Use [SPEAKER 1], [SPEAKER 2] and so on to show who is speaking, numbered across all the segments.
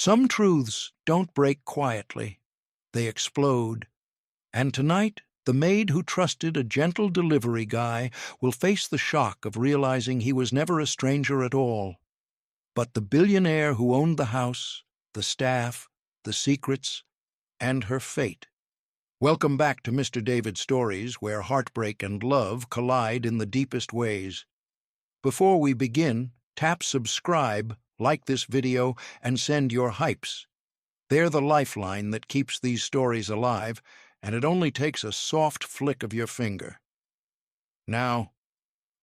[SPEAKER 1] Some truths don't break quietly. They explode. And tonight, the maid who trusted a gentle delivery guy will face the shock of realizing he was never a stranger at all, but the billionaire who owned the house, the staff, the secrets, and her fate. Welcome back to Mr. David Stories, where heartbreak and love collide in the deepest ways. Before we begin, tap subscribe, like this video, and send your hypes. They're the lifeline that keeps these stories alive, and it only takes a soft flick of your finger. Now,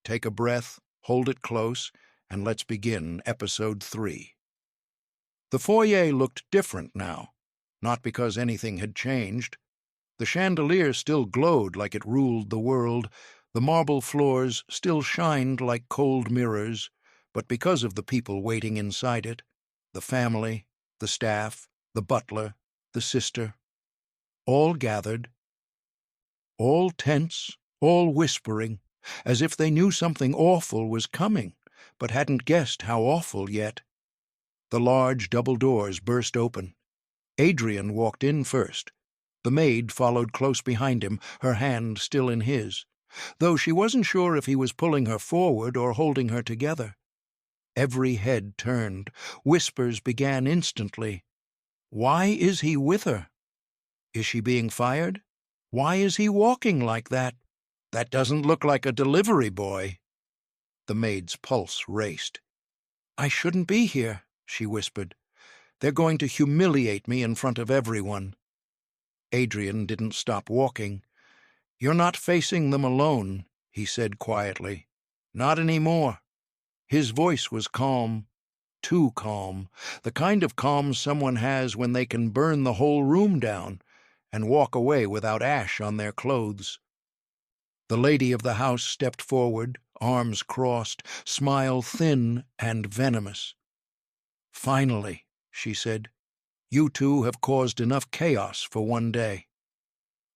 [SPEAKER 1] take a breath, hold it close, and let's begin Episode 3. The foyer looked different now, not because anything had changed. The chandelier still glowed like it ruled the world, the marble floors still shined like cold mirrors, but because of the people waiting inside it, the family, the staff, the butler, the sister, all gathered, all tense, all whispering, as if they knew something awful was coming, but hadn't guessed how awful yet. The large double doors burst open. Adrian walked in first. The maid followed close behind him, her hand still in his, though she wasn't sure if he was pulling her forward or holding her together. Every head turned. Whispers began instantly. Why is he with her? Is she being fired? Why is he walking like that? That doesn't look like a delivery boy. The maid's pulse raced. I shouldn't be here, she whispered. They're going to humiliate me in front of everyone. Adrian didn't stop walking. You're not facing them alone, he said quietly. Not anymore. His voice was calm, too calm, the kind of calm someone has when they can burn the whole room down and walk away without ash on their clothes. The lady of the house stepped forward, arms crossed, smile thin and venomous. Finally, she said, you two have caused enough chaos for one day.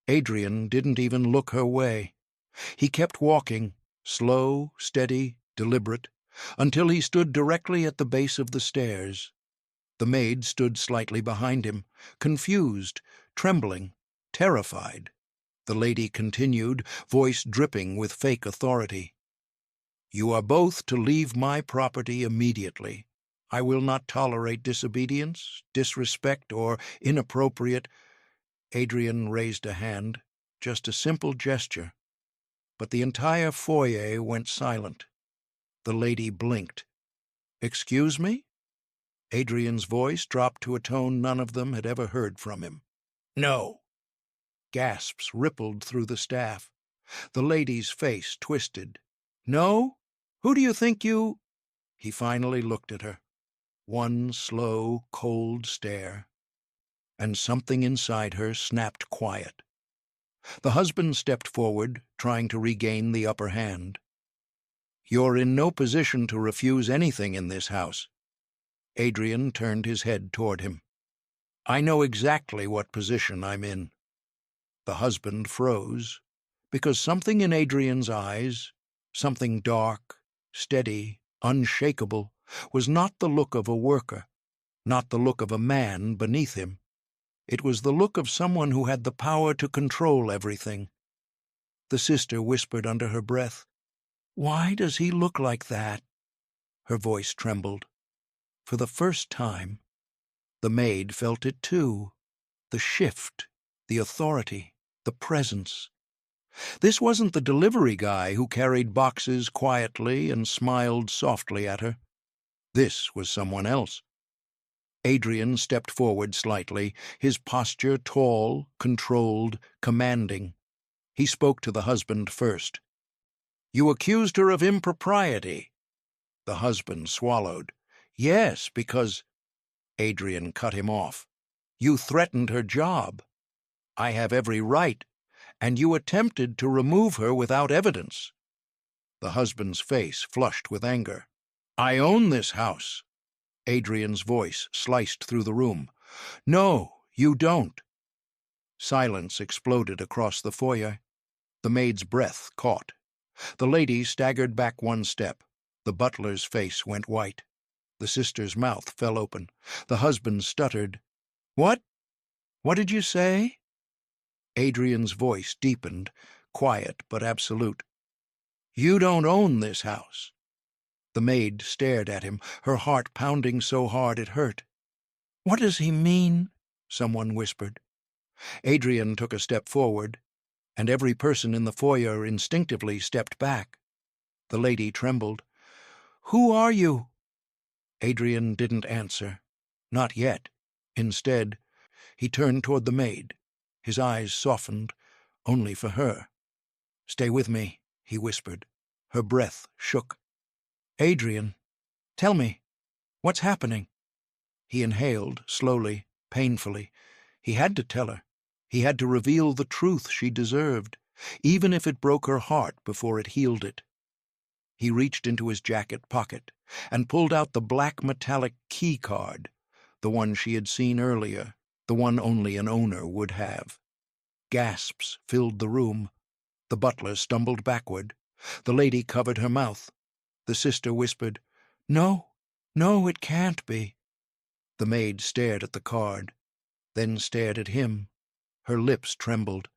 [SPEAKER 1] Adrian didn't even look her way. He kept walking, slow, steady, deliberate, until he stood directly at the base of the stairs. The maid stood slightly behind him, confused, trembling, terrified. The lady continued, voice dripping with fake authority. You are both to leave my property immediately. I will not tolerate disobedience, disrespect, or inappropriate— Adrian raised a hand, just a simple gesture, but the entire foyer went silent. The lady blinked. Excuse me? Adrian's voice dropped to a tone none of them had ever heard from him. No. Gasps rippled through the staff. The lady's face twisted. No? Who do you think you— He finally looked at her. One slow, cold stare. And something inside her snapped quiet. The husband stepped forward, trying to regain the upper hand. You're in no position to refuse anything in this house. Adrian turned his head toward him. I know exactly what position I'm in. The husband froze, because something in Adrian's eyes, something dark, steady, unshakable, was not the look of a worker, not the look of a man beneath him. It was the look of someone who had the power to control everything. The sister whispered under her breath, Why does he look like that? Her voice trembled. For the first time, the maid felt it too, the shift, the authority, the presence. This wasn't the delivery guy who carried boxes quietly and smiled softly at her. This was someone else. Adrian stepped forward slightly, his posture tall, controlled, commanding. He spoke to the husband first. You accused her of impropriety. The husband swallowed. Yes, because— Adrian cut him off. You threatened her job. I have every right, and you attempted to remove her without evidence. The husband's face flushed with anger. I own this house. Adrian's voice sliced through the room. No, you don't. Silence exploded across the foyer. The maid's breath caught. The lady staggered back one step. The butler's face went white. The sister's mouth fell open. The husband stuttered. "What? What did you say?" Adrian's voice deepened, quiet but absolute. "You don't own this house." The maid stared at him, her heart pounding so hard it hurt. "What does he mean?" someone whispered. Adrian took a step forward, and every person in the foyer instinctively stepped back. The lady trembled. "Who are you?" Adrian didn't answer. Not yet. Instead, he turned toward the maid. His eyes softened, only for her. "Stay with me," he whispered. Her breath shook. "Adrian, tell me, what's happening?" He inhaled, slowly, painfully. He had to tell her. He had to reveal the truth she deserved, even if it broke her heart before it healed it. He reached into his jacket pocket and pulled out the black metallic key card, the one she had seen earlier, the one only an owner would have. Gasps filled the room. The butler stumbled backward. The lady covered her mouth. The sister whispered, "No, no, it can't be." The maid stared at the card, then stared at him. Her lips trembled.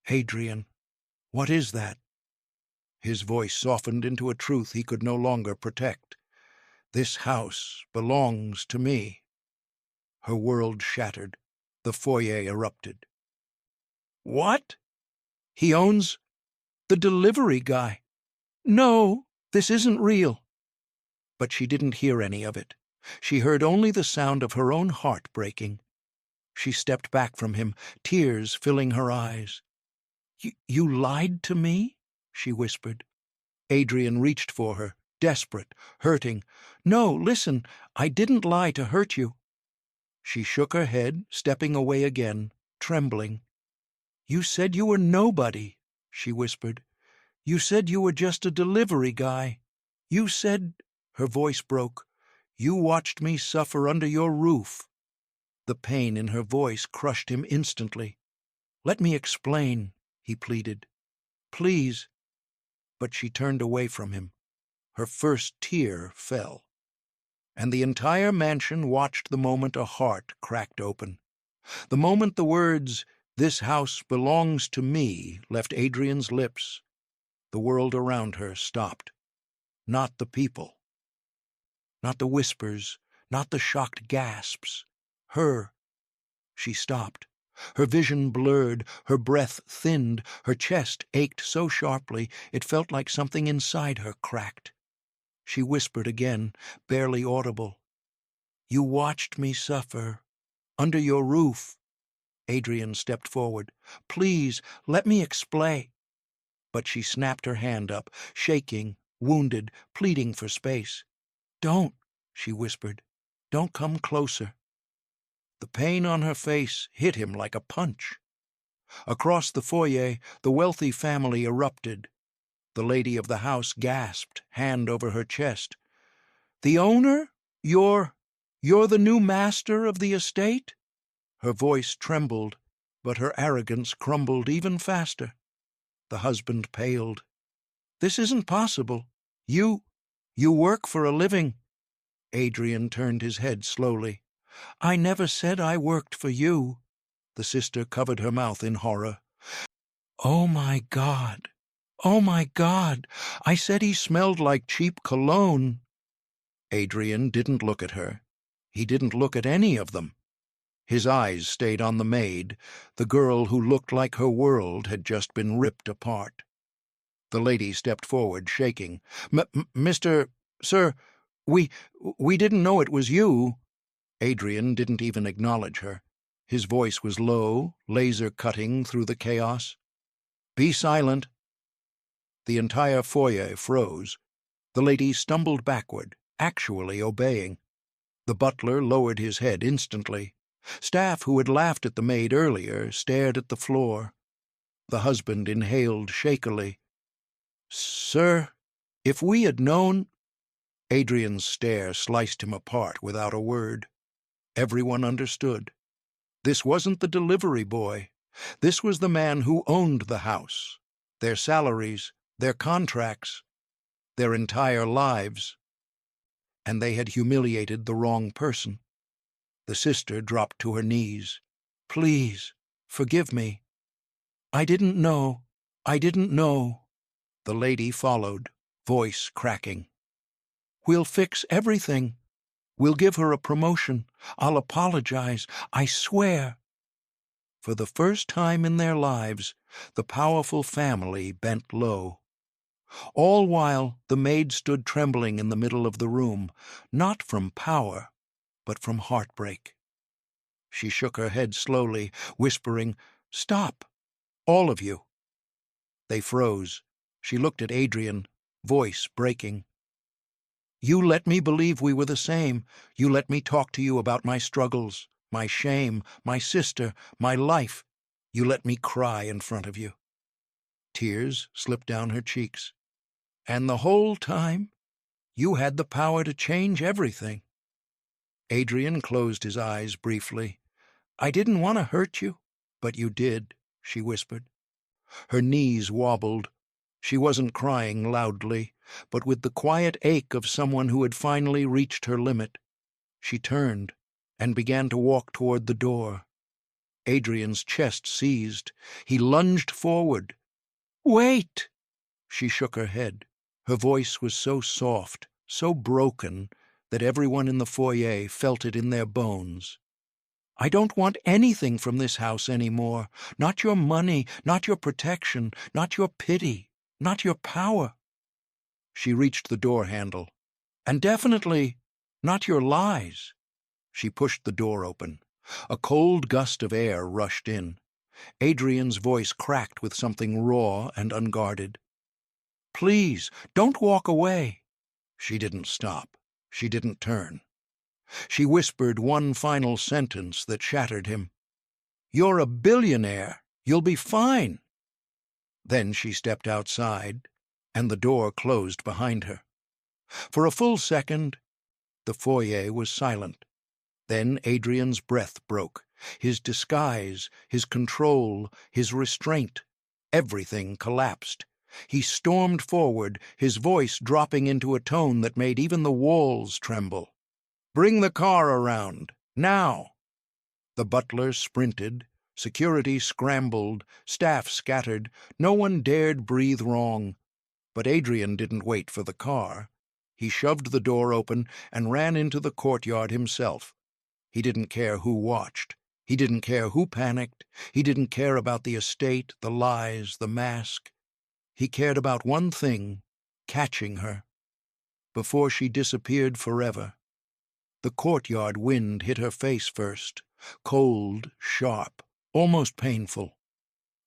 [SPEAKER 1] "Adrian, what is that?" His voice softened into a truth he could no longer protect. "This house belongs to me." Her world shattered. The foyer erupted. "What? He owns the delivery guy? No, this isn't real." But she didn't hear any of it. She heard only the sound of her own heart breaking. She stepped back from him, tears filling her eyes. You lied to me?" she whispered. Adrian reached for her, desperate, hurting. "No, listen, I didn't lie to hurt you." She shook her head, stepping away again, trembling. "You said you were nobody," she whispered. "You said you were just a delivery guy. You said—" her voice broke. "You watched me suffer under your roof." The pain in her voice crushed him instantly. "Let me explain," he pleaded. "Please." But she turned away from him. Her first tear fell. And the entire mansion watched the moment a heart cracked open. The moment the words, "This house belongs to me," left Adrian's lips, the world around her stopped. Not the people. Not the whispers, not the shocked gasps. Her. She stopped. Her vision blurred, her breath thinned, her chest ached so sharply it felt like something inside her cracked. She whispered again, barely audible. "You watched me suffer. Under your roof." Adrian stepped forward. "Please, let me explain." But she snapped her hand up, shaking, wounded, pleading for space. "Don't," she whispered. "Don't come closer." The pain on her face hit him like a punch. Across the foyer, the wealthy family erupted. The lady of the house gasped, hand over her chest. "The owner? You're the new master of the estate?" Her voice trembled, but her arrogance crumbled even faster. The husband paled. "This isn't possible. You work for a living." Adrian turned his head slowly. "I never said I worked for you." The sister covered her mouth in horror. "Oh, my God! Oh, my God! I said he smelled like cheap cologne." Adrian didn't look at her. He didn't look at any of them. His eyes stayed on the maid, the girl who looked like her world had just been ripped apart. The lady stepped forward, shaking. "Mr. Sir, we didn't know it was you." Adrian didn't even acknowledge her. His voice was low, laser-cutting through the chaos. "Be silent." The entire foyer froze. The lady stumbled backward, actually obeying. The butler lowered his head instantly. Staff who had laughed at the maid earlier stared at the floor. The husband inhaled shakily. "Sir, if we had known—" Adrian's stare sliced him apart without a word. Everyone understood. This wasn't the delivery boy. This was the man who owned the house, their salaries, their contracts, their entire lives. and they had humiliated the wrong person. The sister dropped to her knees. "Please, forgive me. I didn't know. I didn't know." The lady followed, voice cracking. "We'll fix everything. We'll give her a promotion. I'll apologize. I swear." For the first time in their lives, the powerful family bent low. All while the maid stood trembling in the middle of the room, not from power, but from heartbreak. She shook her head slowly, whispering, "Stop, all of you." They froze. She looked at Adrian, voice breaking. "You let me believe we were the same. You let me talk to you about my struggles, my shame, my sister, my life. You let me cry in front of you." Tears slipped down her cheeks. "And the whole time, you had the power to change everything." Adrian closed his eyes briefly. "I didn't want to hurt you, but you did," she whispered. Her knees wobbled. She wasn't crying loudly, but with the quiet ache of someone who had finally reached her limit. She turned and began to walk toward the door. Adrian's chest seized. He lunged forward. "Wait!" She shook her head. Her voice was so soft, so broken, that everyone in the foyer felt it in their bones. "I don't want anything from this house anymore. Not your money, not your protection, not your pity, not your power." She reached the door handle. "And definitely not your lies." She pushed the door open. A cold gust of air rushed in. Adrian's voice cracked with something raw and unguarded. "Please, don't walk away." She didn't stop. She didn't turn. She whispered one final sentence that shattered him. "You're a billionaire. You'll be fine." Then she stepped outside, and the door closed behind her. For a full second, the foyer was silent. Then Adrian's breath broke. His disguise, his control, his restraint, everything collapsed. He stormed forward, his voice dropping into a tone that made even the walls tremble. "Bring the car around, now!" The butler sprinted, security scrambled, staff scattered, no one dared breathe wrong. But Adrian didn't wait for the car. He shoved the door open and ran into the courtyard himself. He didn't care who watched. He didn't care who panicked. He didn't care about the estate, the lies, the mask. He cared about one thing, catching her. Before she disappeared forever. The courtyard wind hit her face first, cold, sharp, almost painful.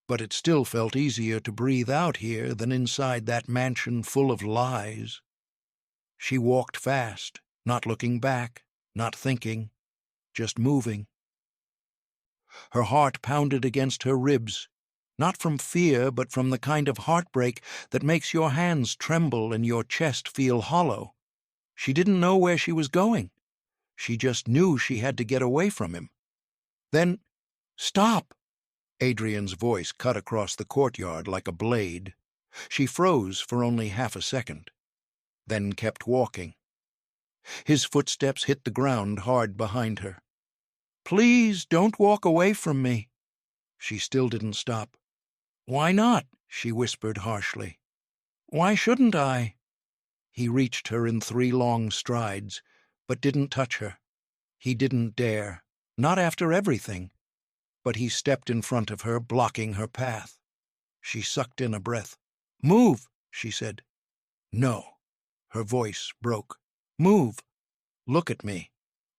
[SPEAKER 1] But it still felt easier to breathe out here than inside that mansion full of lies. She walked fast, not looking back, not thinking, just moving. Her heart pounded against her ribs, not from fear, but from the kind of heartbreak that makes your hands tremble and your chest feel hollow. She didn't know where she was going. She just knew she had to get away from him. Then, "Stop!" Adrian's voice cut across the courtyard like a blade. She froze for only half a second, then kept walking. His footsteps hit the ground hard behind her. "Please don't walk away from me." She still didn't stop. "Why not?" she whispered harshly. "Why shouldn't I?" He reached her in 3 long strides, but didn't touch her. He didn't dare, not after everything. But he stepped in front of her, blocking her path. She sucked in a breath. "Move," she said. "No." Her voice broke. "Move. Look at me.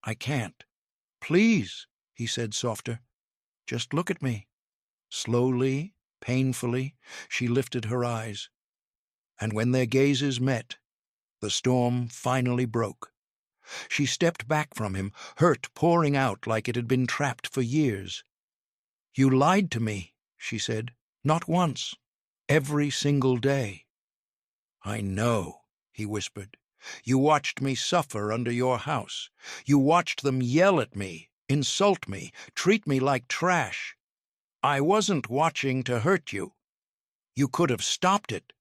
[SPEAKER 1] I can't." "Please," he said softer. "Just look at me." Slowly, painfully, she lifted her eyes. And when their gazes met, the storm finally broke. She stepped back from him, hurt pouring out like it had been trapped for years. "You lied to me," she said. "Not once. Every single day." "I know," he whispered. "You watched me suffer under your house. You watched them yell at me, insult me, treat me like trash. I wasn't watching to hurt you. You could have stopped it."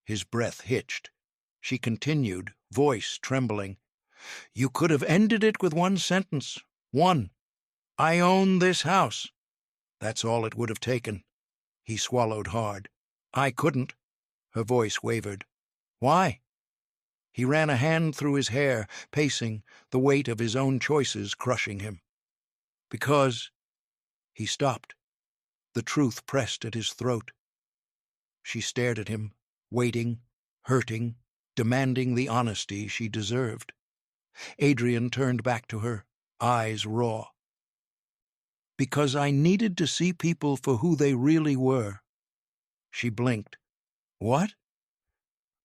[SPEAKER 1] His breath hitched. She continued, voice trembling. You could have ended it with one sentence. One. I own this house. That's all it would have taken. He swallowed hard. I couldn't. Her voice wavered. Why? He ran a hand through his hair, pacing, the weight of his own choices crushing him. Because... He stopped. The truth pressed at his throat. She stared at him, waiting, hurting, demanding the honesty she deserved. Adrian turned back to her, eyes raw. Because I needed to see people for who they really were. She blinked. What?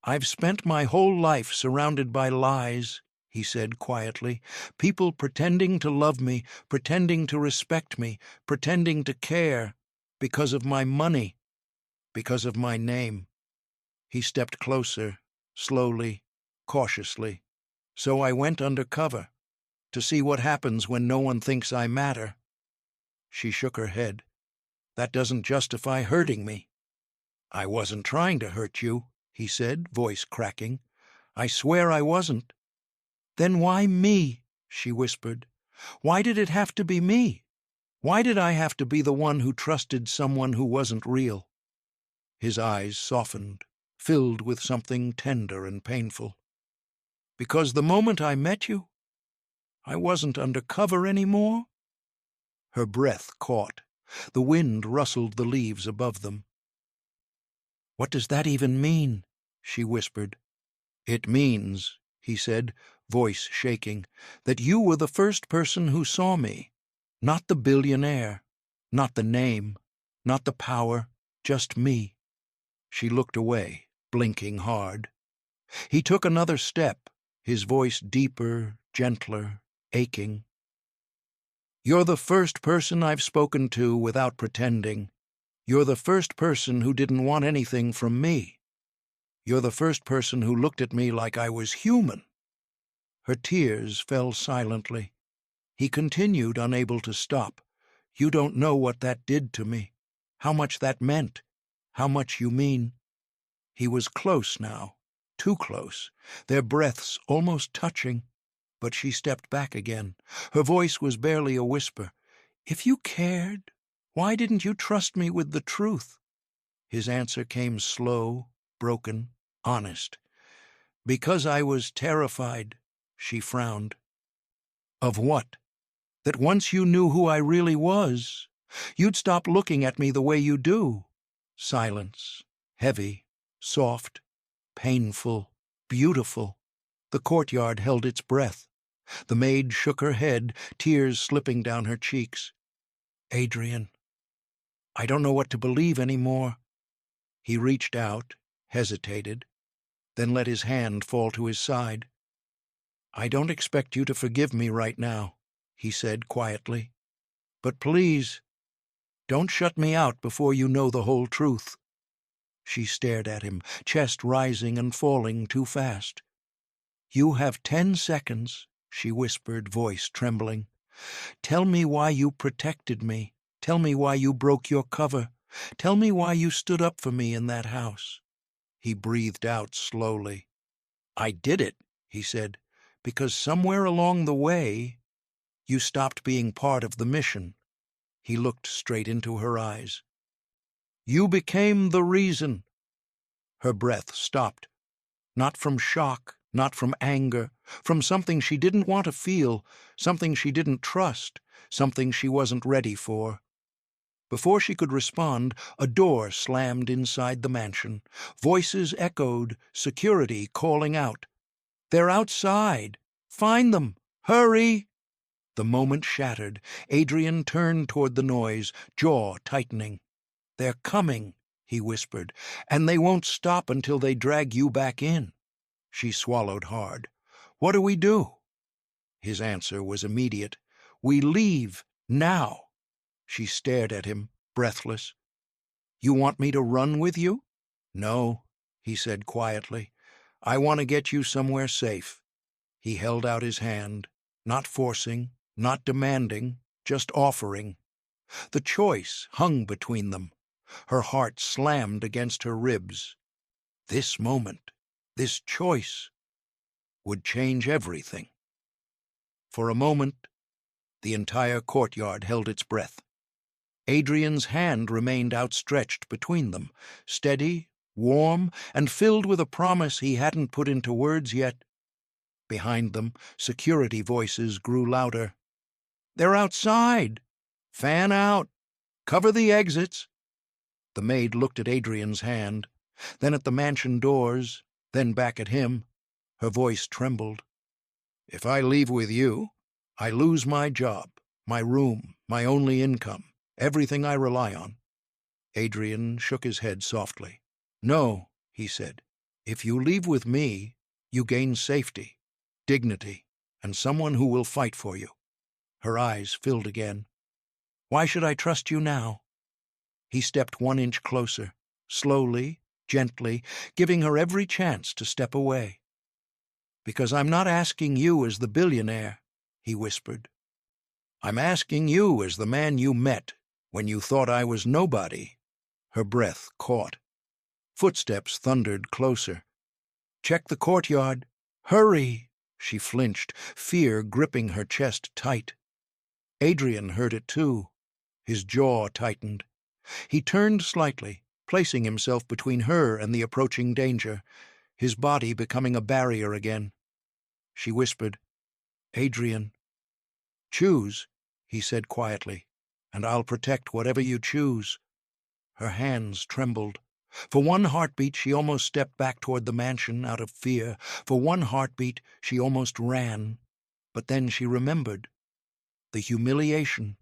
[SPEAKER 1] I've spent my whole life surrounded by lies, he said quietly. People pretending to love me, pretending to respect me, pretending to care, because of my money, because of my name. He stepped closer, slowly, cautiously. So I went undercover, to see what happens when no one thinks I matter. She shook her head. That doesn't justify hurting me. I wasn't trying to hurt you, he said, voice cracking. I swear I wasn't. Then why me? She whispered. Why did it have to be me? Why did I have to be the one who trusted someone who wasn't real? His eyes softened, filled with something tender and painful. Because the moment I met you, I wasn't undercover anymore? Her breath caught. The wind rustled the leaves above them. What does that even mean? She whispered. It means, he said, voice shaking, that you were the first person who saw me. Not the billionaire, not the name, not the power, just me. She looked away, blinking hard. He took another step, his voice deeper, gentler, aching. You're the first person I've spoken to without pretending. You're the first person who didn't want anything from me. You're the first person who looked at me like I was human. Her tears fell silently. He continued, unable to stop. You don't know what that did to me, how much that meant, how much you mean. He was close now, too close, their breaths almost touching. But she stepped back again. Her voice was barely a whisper. If you cared, why didn't you trust me with the truth? His answer came slow, broken, honest. Because I was terrified, she frowned. Of what? That once you knew who I really was, you'd stop looking at me the way you do. Silence, heavy, soft, painful, beautiful. The courtyard held its breath. The maid shook her head, tears slipping down her cheeks. Adrian, I don't know what to believe anymore. He reached out, hesitated, then let his hand fall to his side. I don't expect you to forgive me right now, he said quietly. But please, don't shut me out before you know the whole truth. She stared at him, chest rising and falling too fast. You have 10 seconds, she whispered, voice trembling. Tell me why you protected me. Tell me why you broke your cover. Tell me why you stood up for me in that house. He breathed out slowly. I did it, he said, because somewhere along the way, you stopped being part of the mission. He looked straight into her eyes. You became the reason. Her breath stopped. Not from shock, not from anger, from something she didn't want to feel, something she didn't trust, something she wasn't ready for. Before she could respond, a door slammed inside the mansion. Voices echoed, security calling out. They're outside! Find them! Hurry! The moment shattered. Adrian turned toward the noise, jaw tightening. They're coming, he whispered, and they won't stop until they drag you back in. She swallowed hard. What do we do? His answer was immediate. We leave, now. She stared at him, breathless. You want me to run with you? No, he said quietly. I want to get you somewhere safe. He held out his hand, not forcing, not demanding, just offering. The choice hung between them. Her heart slammed against her ribs. This moment, this choice, would change everything. For a moment, the entire courtyard held its breath. Adrian's hand remained outstretched between them, steady, warm, and filled with a promise he hadn't put into words yet. Behind them, security voices grew louder. "They're outside! Fan out! Cover the exits!" The maid looked at Adrian's hand, then at the mansion doors, then back at him. Her voice trembled. "If I leave with you, I lose my job, my room, my only income, everything I rely on." Adrian shook his head softly. "No," he said. "If you leave with me, you gain safety, dignity, and someone who will fight for you." Her eyes filled again. "Why should I trust you now?" He stepped 1 inch closer, slowly, gently, giving her every chance to step away. "Because I'm not asking you as the billionaire," he whispered. "I'm asking you as the man you met when you thought I was nobody." Her breath caught. Footsteps thundered closer. "Check the courtyard. Hurry!" She flinched, fear gripping her chest tight. Adrian heard it too. His jaw tightened. He turned slightly, placing himself between her and the approaching danger, his body becoming a barrier again. She whispered, "Adrian." "Choose," he said quietly, "and I'll protect whatever you choose." Her hands trembled. For one heartbeat, she almost stepped back toward the mansion out of fear. For one heartbeat, she almost ran. But then she remembered. The humiliation,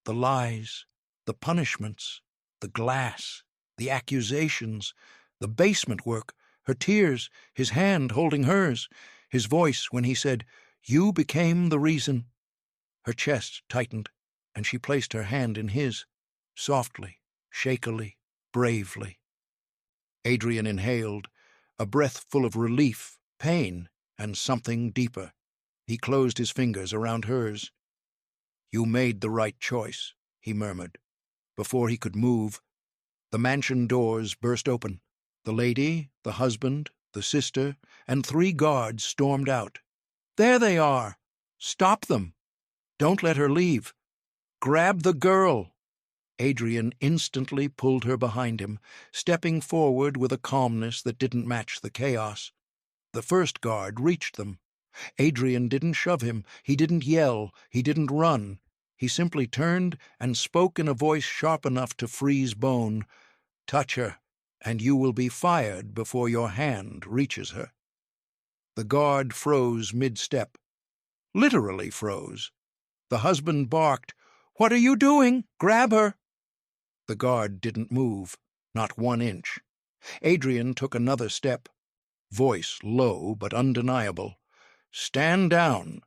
[SPEAKER 1] the lies, the punishments, the glass, the accusations, the basement work, her tears, his hand holding hers, his voice when he said, "You became the reason." Her chest tightened, and she placed her hand in his, softly, shakily, bravely. Adrian inhaled, a breath full of relief, pain, and something deeper. He closed his fingers around hers. "You made the right choice," he murmured. Before he could move, the mansion doors burst open. The lady, the husband, the sister, and 3 guards stormed out. "There they are! Stop them! Don't let her leave! Grab the girl!" Adrian instantly pulled her behind him, stepping forward with a calmness that didn't match the chaos. The first guard reached them. Adrian didn't shove him, he didn't yell, he didn't run. He simply turned and spoke in a voice sharp enough to freeze bone. "Touch her, and you will be fired before your hand reaches her." The guard froze mid-step. Literally froze. The husband barked, "What are you doing? Grab her!" The guard didn't move, not 1 inch. Adrian took another step, voice low but undeniable. "Stand down."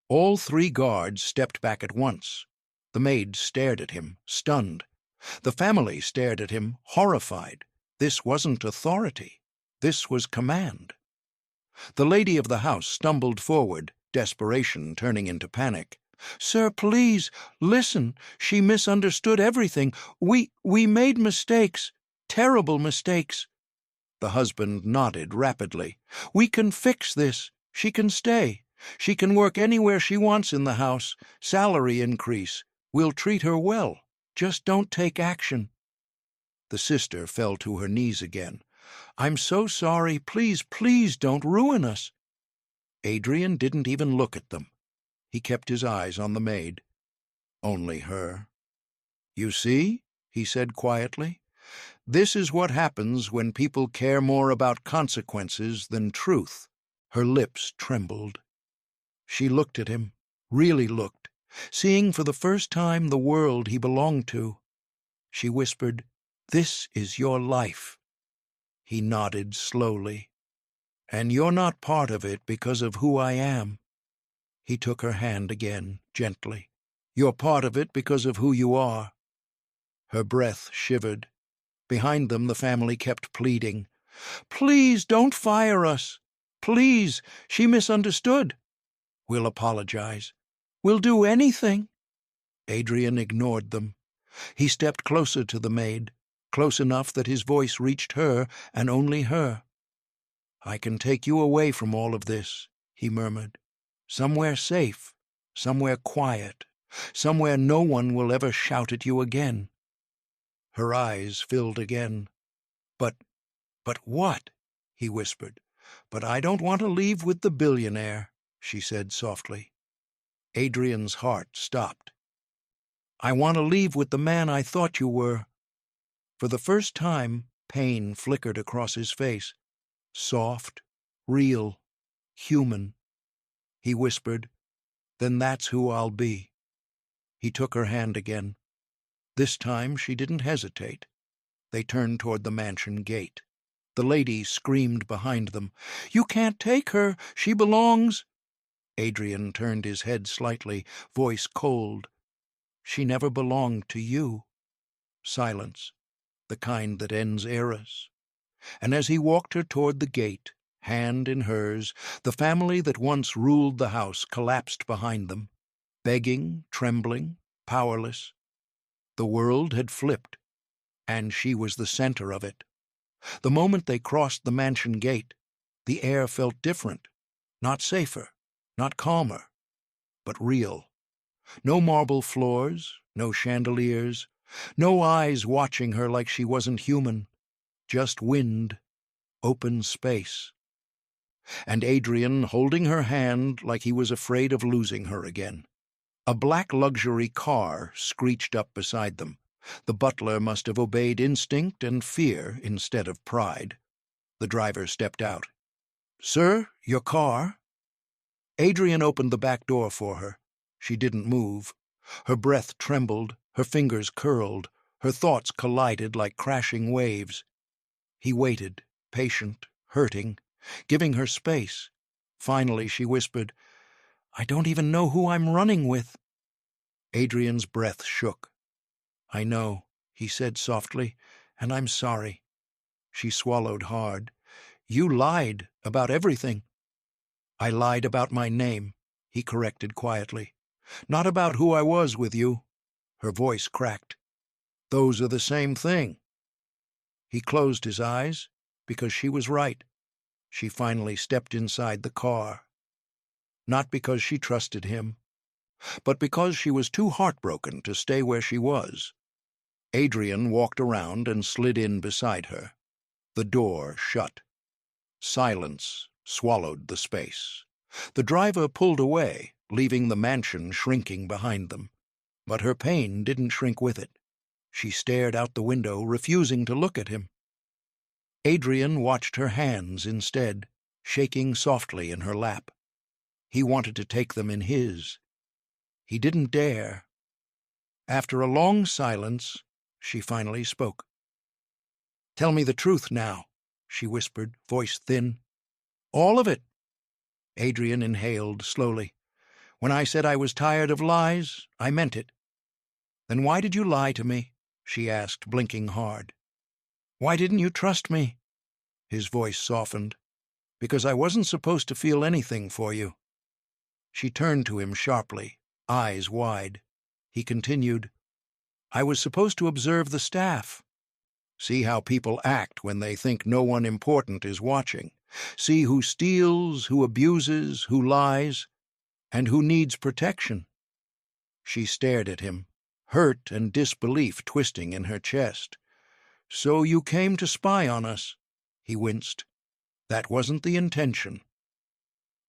[SPEAKER 1] All 3 guards stepped back at once. The maid stared at him, stunned. The family stared at him, horrified. This wasn't authority. This was command. The lady of the house stumbled forward, desperation turning into panic. "Sir, please, listen. She misunderstood everything. We made mistakes, terrible mistakes." The husband nodded rapidly. "We can fix this. She can stay. She can work anywhere she wants in the house. Salary increase. We'll treat her well. Just don't take action." The sister fell to her knees again. "I'm so sorry. Please, please don't ruin us." Adrian didn't even look at them. He kept his eyes on the maid. Only her. "You see," he said quietly, "this is what happens when people care more about consequences than truth." Her lips trembled. She looked at him, really looked, seeing for the first time the world he belonged to. She whispered, "This is your life." He nodded slowly. "And you're not part of it because of who I am." He took her hand again, gently. "You're part of it because of who you are." Her breath shivered. Behind them the family kept pleading. "Please don't fire us. Please, she misunderstood." "We'll apologize. We'll do anything." Adrian ignored them. He stepped closer to the maid, close enough that his voice reached her and only her. "I can take you away from all of this," he murmured. "Somewhere safe, somewhere quiet, somewhere no one will ever shout at you again." Her eyes filled again. But what?" he whispered. "But I don't want to leave with the billionaire," she said softly. Adrian's heart stopped. "I want to leave with the man I thought you were." For the first time, pain flickered across his face. Soft, real, human. He whispered, "Then that's who I'll be." He took her hand again. This time she didn't hesitate. They turned toward the mansion gate. The lady screamed behind them, "You can't take her! She belongs—" Adrian turned his head slightly, voice cold. "She never belonged to you." Silence, the kind that ends eras. And as he walked her toward the gate, hand in hers, the family that once ruled the house collapsed behind them, begging, trembling, powerless. The world had flipped, and she was the center of it. The moment they crossed the mansion gate, the air felt different, not safer, not calmer, but real. No marble floors, no chandeliers, no eyes watching her like she wasn't human, just wind, open space. And Adrian holding her hand like he was afraid of losing her again. A black luxury car screeched up beside them. The butler must have obeyed instinct and fear instead of pride. The driver stepped out. "Sir, your car?" Adrian opened the back door for her. She didn't move. Her breath trembled, her fingers curled, her thoughts collided like crashing waves. He waited, patient, hurting, giving her space. Finally she whispered, "I don't even know who I'm running with." Adrian's breath shook. "I know," he said softly, "and I'm sorry." She swallowed hard. "You lied about everything." "I lied about my name," he corrected quietly. "Not about who I was with you." Her voice cracked. "Those are the same thing." He closed his eyes, because she was right. She finally stepped inside the car. Not because she trusted him, but because she was too heartbroken to stay where she was. Adrian walked around and slid in beside her. The door shut. Silence swallowed the space. The driver pulled away, leaving the mansion shrinking behind them. But her pain didn't shrink with it. She stared out the window, refusing to look at him. Adrian watched her hands instead, shaking softly in her lap. He wanted to take them in his. He didn't dare. After a long silence, she finally spoke. "Tell me the truth now," she whispered, voice thin. "All of it." Adrian inhaled slowly. "When I said I was tired of lies, I meant it." "Then why did you lie to me?" she asked, blinking hard. "Why didn't you trust me?" His voice softened. "Because I wasn't supposed to feel anything for you." She turned to him sharply, eyes wide. He continued, "I was supposed to observe the staff. See how people act when they think no one important is watching. See who steals, who abuses, who lies, and who needs protection." She stared at him, hurt and disbelief twisting in her chest. "So you came to spy on us?" He winced. "That wasn't the intention."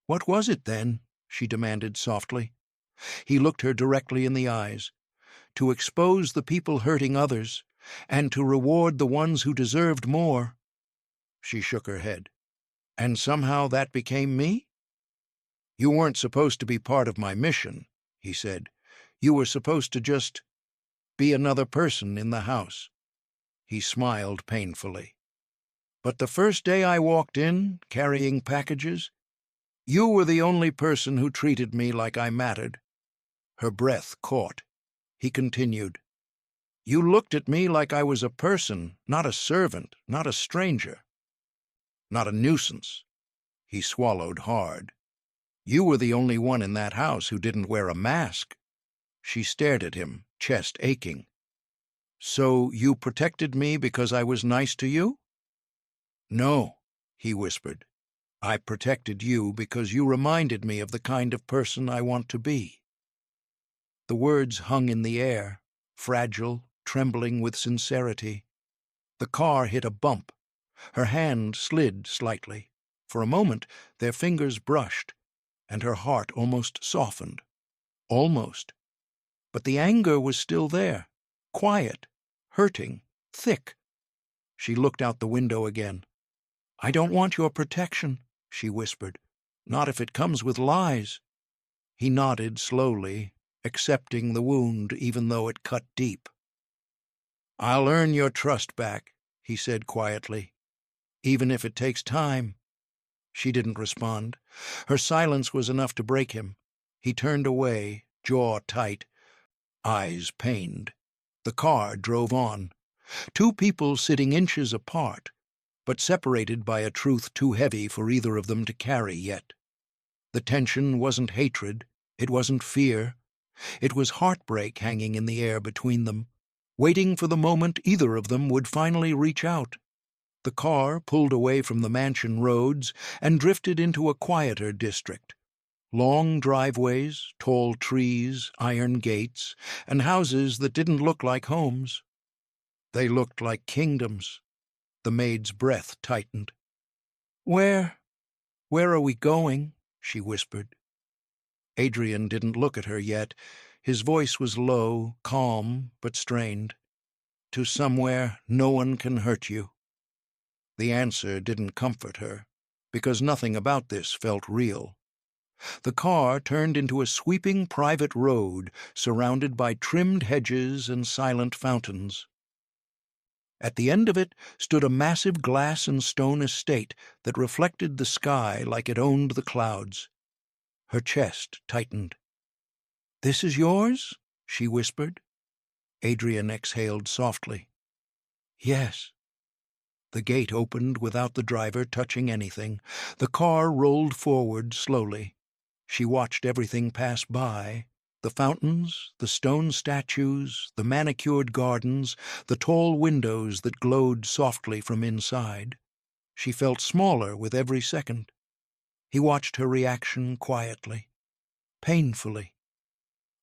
[SPEAKER 1] "What was it then?" she demanded softly. He looked her directly in the eyes. "To expose the people hurting others, and to reward the ones who deserved more." She shook her head. "And somehow that became me?" "You weren't supposed to be part of my mission," he said. "You were supposed to just be another person in the house." He smiled painfully. "But the first day I walked in, carrying packages, you were the only person who treated me like I mattered." Her breath caught. He continued, "You looked at me like I was a person, not a servant, not a stranger, not a nuisance." He swallowed hard. "You were the only one in that house who didn't wear a mask." She stared at him, chest aching. "So you protected me because I was nice to you?" "No," he whispered. "I protected you because you reminded me of the kind of person I want to be." The words hung in the air, fragile, trembling with sincerity. The car hit a bump. Her hand slid slightly. For a moment, their fingers brushed, and her heart almost softened. Almost. But the anger was still there, quiet, hurting, thick. She looked out the window again. "I don't want your protection," she whispered. "Not if it comes with lies." He nodded slowly, accepting the wound even though it cut deep. "I'll earn your trust back," he said quietly, "even if it takes time." She didn't respond. Her silence was enough to break him. He turned away, jaw tight, eyes pained. The car drove on. Two people sitting inches apart, but separated by a truth too heavy for either of them to carry yet. The tension wasn't hatred, it wasn't fear. It was heartbreak hanging in the air between them, waiting for the moment either of them would finally reach out. The car pulled away from the mansion roads and drifted into a quieter district. Long driveways, tall trees, iron gates, and houses that didn't look like homes. They looked like kingdoms. The maid's breath tightened. Where are we going?" she whispered. Adrian didn't look at her yet. His voice was low, calm, but strained. "To somewhere no one can hurt you." The answer didn't comfort her, because nothing about this felt real. The car turned into a sweeping private road surrounded by trimmed hedges and silent fountains. At the end of it stood a massive glass and stone estate that reflected the sky like it owned the clouds. Her chest tightened. "This is yours?" she whispered. Adrian exhaled softly. "Yes." The gate opened without the driver touching anything. The car rolled forward slowly. She watched everything pass by. The fountains, the stone statues, the manicured gardens, the tall windows that glowed softly from inside. She felt smaller with every second. He watched her reaction quietly, painfully.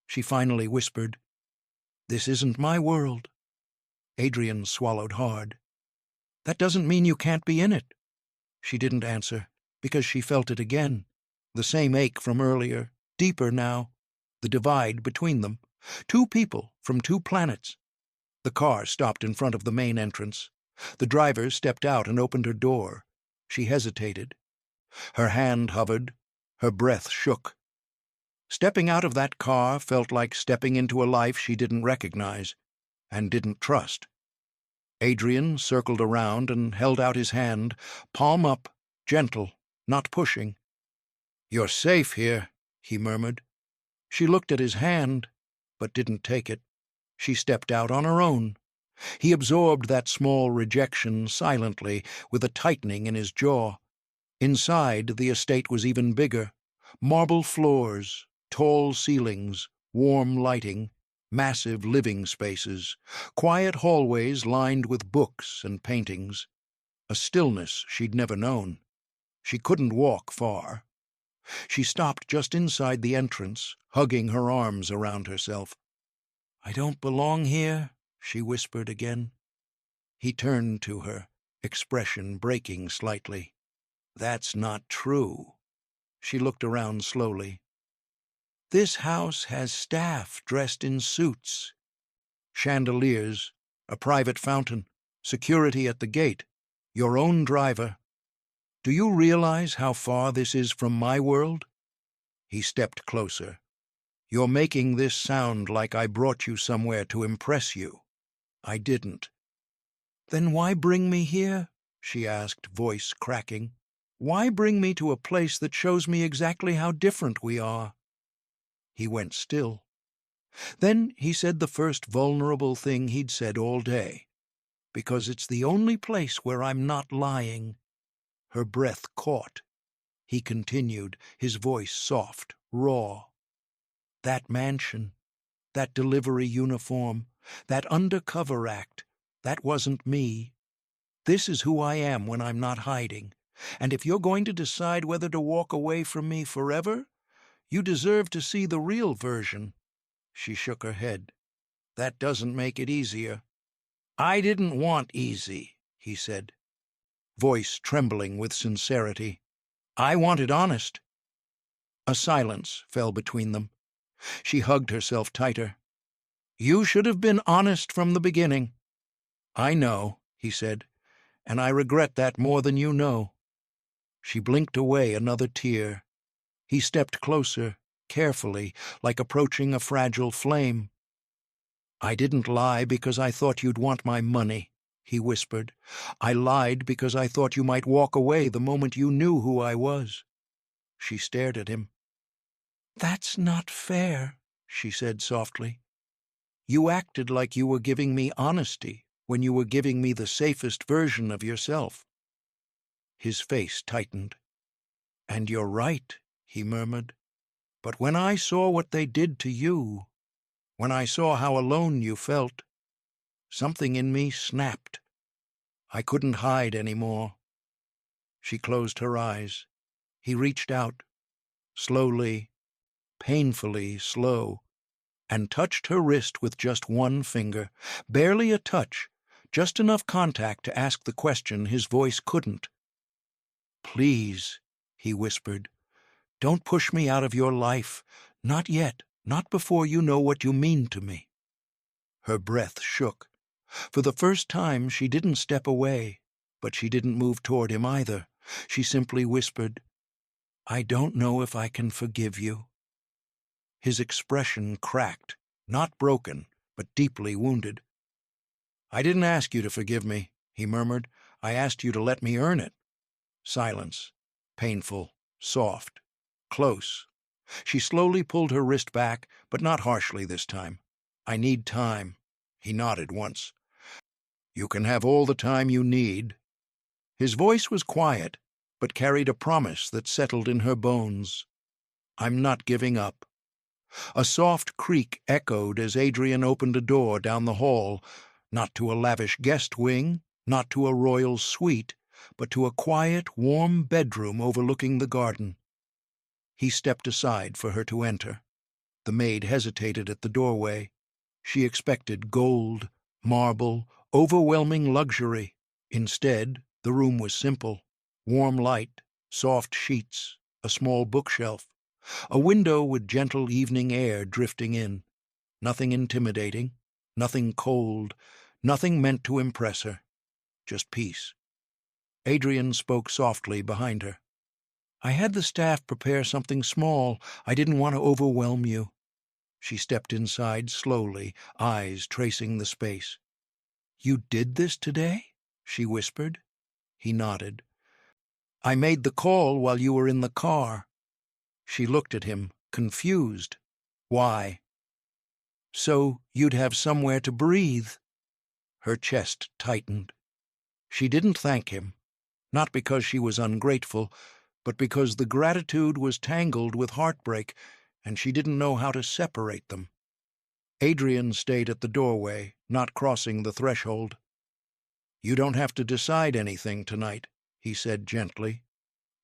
[SPEAKER 1] She finally whispered, "This isn't my world." Adrian swallowed hard. "That doesn't mean you can't be in it." She didn't answer, because she felt it again. The same ache from earlier, deeper now. The divide between them. Two people from two planets. The car stopped in front of the main entrance. The driver stepped out and opened her door. She hesitated. Her hand hovered. Her breath shook. Stepping out of that car felt like stepping into a life she didn't recognize and didn't trust. Adrian circled around and held out his hand, palm up, gentle, not pushing. "You're safe here," he murmured. She looked at his hand, but didn't take it. She stepped out on her own. He absorbed that small rejection silently, with a tightening in his jaw. Inside, the estate was even bigger. Marble floors, tall ceilings, warm lighting, massive living spaces, quiet hallways lined with books and paintings. A stillness she'd never known. She couldn't walk far. She stopped just inside the entrance, hugging her arms around herself. "I don't belong here," she whispered again. He turned to her, expression breaking slightly. "That's not true." She looked around slowly. "This house has staff dressed in suits. Chandeliers, a private fountain, security at the gate, your own driver. Do you realize how far this is from my world?" He stepped closer. "You're making this sound like I brought you somewhere to impress you. I didn't." "Then why bring me here?" she asked, voice cracking. "Why bring me to a place that shows me exactly how different we are?" He went still. Then he said the first vulnerable thing he'd said all day. "Because it's the only place where I'm not lying." Her breath caught. He continued, his voice soft, raw. "That mansion, that delivery uniform, that undercover act, that wasn't me. This is who I am when I'm not hiding. And if you're going to decide whether to walk away from me forever, you deserve to see the real version." She shook her head. That doesn't make it easier. I didn't want easy, he said, voice trembling with sincerity. I wanted honest. A silence fell between them. She hugged herself tighter. You should have been honest from the beginning. I know, he said, and I regret that more than you know. She blinked away another tear. He stepped closer, carefully, like approaching a fragile flame. I didn't lie because I thought you'd want my money, he whispered. I lied because I thought you might walk away the moment you knew who I was. She stared at him. That's not fair, she said softly. You acted like you were giving me honesty when you were giving me the safest version of yourself. His face tightened. And you're right, he murmured. But when I saw what they did to you, when I saw how alone you felt, something in me snapped. I couldn't hide any more. She closed her eyes. He reached out, slowly, painfully slow, and touched her wrist with just one finger, barely a touch, just enough contact to ask the question his voice couldn't. Please, he whispered, don't push me out of your life. Not yet, not before you know what you mean to me. Her breath shook. For the first time she didn't step away, but she didn't move toward him either. She simply whispered, I don't know if I can forgive you. His expression cracked, not broken, but deeply wounded. I didn't ask you to forgive me, he murmured. I asked you to let me earn it. Silence, painful, soft, close. She slowly pulled her wrist back, but not harshly this time. I need time. He nodded once. You can have all the time you need. His voice was quiet, but carried a promise that settled in her bones. I'm not giving up. A soft creak echoed as Adrian opened a door down the hall, not to a lavish guest wing, not to a royal suite, but to a quiet, warm bedroom overlooking the garden. He stepped aside for her to enter. The maid hesitated at the doorway. She expected gold, marble, overwhelming luxury. Instead, the room was simple. Warm light, soft sheets, a small bookshelf, a window with gentle evening air drifting in. Nothing intimidating, nothing cold, nothing meant to impress her. Just peace. Adrian spoke softly behind her. I had the staff prepare something small. I didn't want to overwhelm you. She stepped inside slowly, eyes tracing the space. You did this today? She whispered. He nodded. I made the call while you were in the car. She looked at him, confused. Why? So you'd have somewhere to breathe. Her chest tightened. She didn't thank him, not because she was ungrateful, but because the gratitude was tangled with heartbreak, and she didn't know how to separate them. Adrian stayed at the doorway, not crossing the threshold. You don't have to decide anything tonight, he said gently.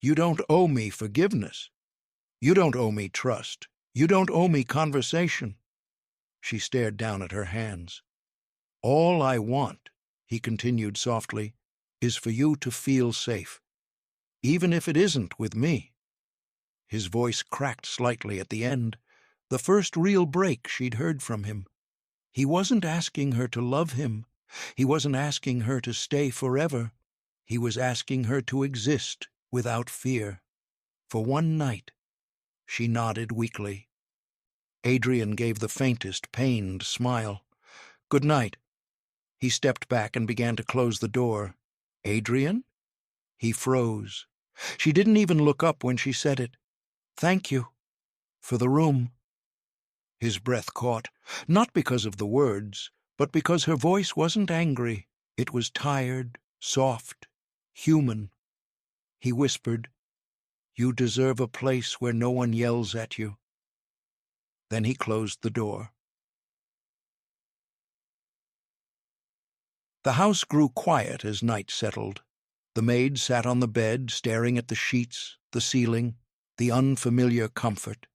[SPEAKER 1] You don't owe me forgiveness. You don't owe me trust. You don't owe me conversation. She stared down at her hands. All I want, he continued softly, is for you to feel safe, even if it isn't with me. His voice cracked slightly at the end, the first real break she'd heard from him. He wasn't asking her to love him. He wasn't asking her to stay forever. He was asking her to exist without fear. For one night. She nodded weakly. Adrian gave the faintest, pained smile. Good night. He stepped back and began to close the door. Adrian? He froze. She didn't even look up when she said it. Thank you. For the room. His breath caught, not because of the words, but because her voice wasn't angry. It was tired, soft, human. He whispered, You deserve a place where no one yells at you. Then he closed the door. The house grew quiet as night settled. The maid sat on the bed, staring at the sheets, the ceiling, the unfamiliar comfort.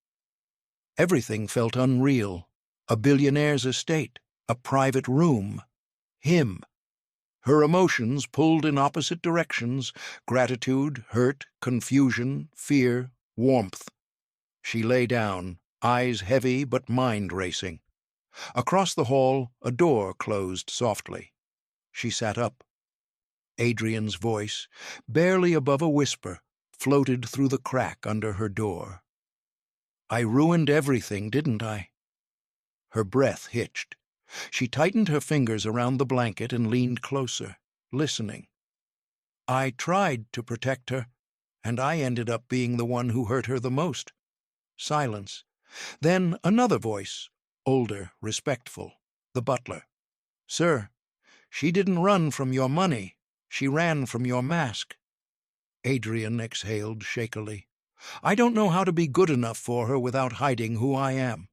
[SPEAKER 1] Everything felt unreal, A billionaire's estate, a private room, him. Her emotions pulled in opposite directions: gratitude, hurt, confusion, fear, warmth. She lay down, eyes heavy but mind racing. Across the hall, a door closed softly. She sat up. Adrian's voice, barely above a whisper, floated through the crack under her door. "I ruined everything, didn't I?" Her breath hitched. She tightened her fingers around the blanket and leaned closer, listening. "I tried to protect her, and I ended up being the one who hurt her the most." Silence. Then another voice, older, respectful, the butler. "Sir, she didn't run from your money. She ran from your mask." Adrian exhaled shakily. "I don't know how to be good enough for her without hiding who I am."